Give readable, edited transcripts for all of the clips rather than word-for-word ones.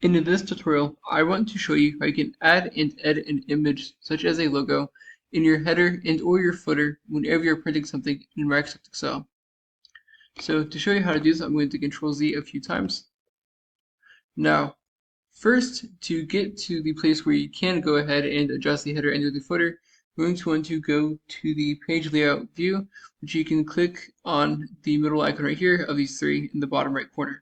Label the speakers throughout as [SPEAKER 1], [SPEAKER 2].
[SPEAKER 1] In this tutorial, I want to show you how you can add and edit an image, such as a logo, in your header and or your footer whenever you're printing something in Microsoft Excel. So to show you how to do this, I'm going to Control Z a few times. Now, first, to get to the place where you can go ahead and adjust the header and the footer, you're going to want to go to the page layout view, which you can click on the middle icon right here of these three in the bottom right corner.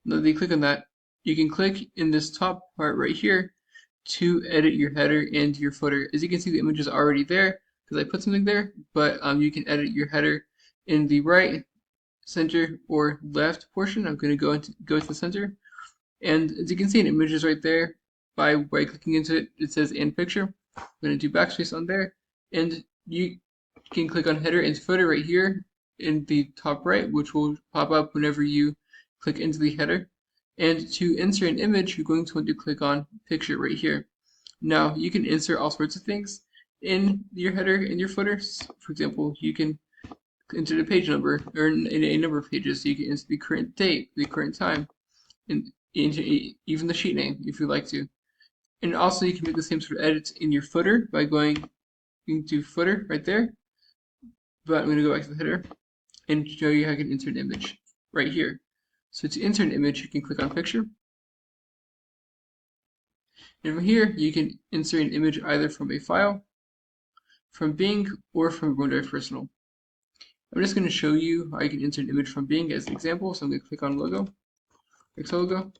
[SPEAKER 1] Now that you click on that, you can click in this top part right here to edit your header and your footer. As you can see, the image is already there because I put something there, but you can edit your header in the right, center, or left portion. I'm going to go to the center, and as you can see, an image is right there. By clicking into it, it says "and picture." I'm going to do backspace on there, and you can click on header and footer right here in the top right, which will pop up whenever you click into the header. And to insert an image, you're going to want to click on picture right here. Now, you can insert all sorts of things in your header and your footers. For example, you can enter the page number, or in a number of pages. So you can insert the current date, the current time, and even the sheet name if you'd like to. And also, you can make the same sort of edits in your footer by going into footer right there. But I'm going to go back to the header and show you how you can insert an image right here. So to insert an image, you can click on picture. And from here, you can insert an image either from a file, from Bing, or from OneDrive Personal. I'm just going to show you how you can insert an image from Bing as an example. So I'm going to click on logo, Excel logo,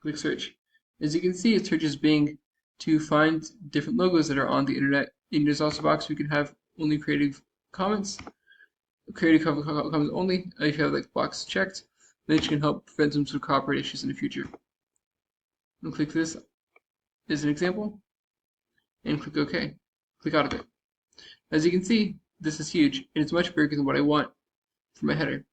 [SPEAKER 1] click search. As you can see, it searches Bing to find different logos that are on the internet. And there's also a box where you can have only Creative Commons. Creative Commons only if you have like the box checked, which can help prevent some sort of copyright issues in the future. I'll click this as an example and click OK. Click out of it. As you can see, this is huge and it's much bigger than what I want for my header.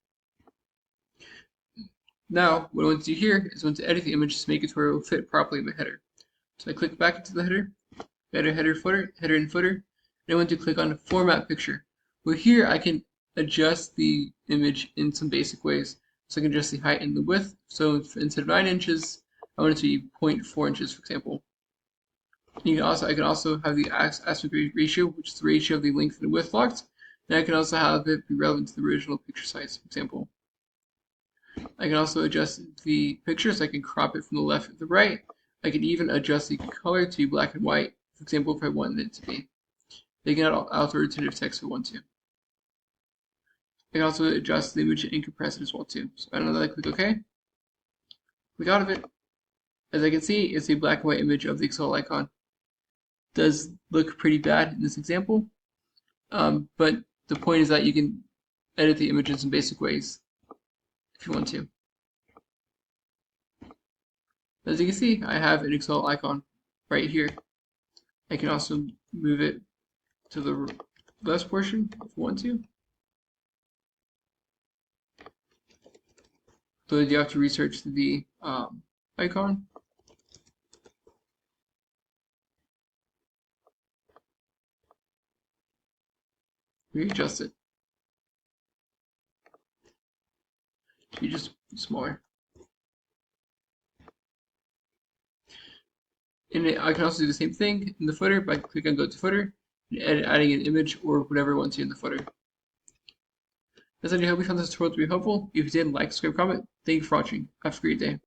[SPEAKER 1] Now, what I want to do here is I want to edit the image to make it to where it will fit properly in my header. So I click back into the header, header, footer, header and footer, and I want to click on Format Picture. Well, here I can adjust the image in some basic ways. So I can adjust the height and the width. So instead of 9 inches, I want it to be 0.4 inches, for example. I can also have the aspect ratio, which is the ratio of the length and width locked. And I can also have it be relevant to the original picture size, for example. I can also adjust the picture, so I can crop it from the left to the right. I can even adjust the color to black and white, for example, if I wanted it to be. I can add alternative text if I want to. I can also adjust the image and compress it as well too. So I don't know that I click OK. Click out of it. As I can see, it's a black and white image of the Excel icon. It does look pretty bad in this example, but the point is that you can edit the image in some basic ways if you want to. As you can see, I have an Excel icon right here. I can also move it to the left portion if I want to. So you have to research the icon. Readjust it. You just smaller. And I can also do the same thing in the footer by clicking on Go to Footer and adding an image or whatever I want to in the footer. That's it. I hope you found this tutorial to be helpful. If you did, like, subscribe, comment. Thank you for watching. Have a great day.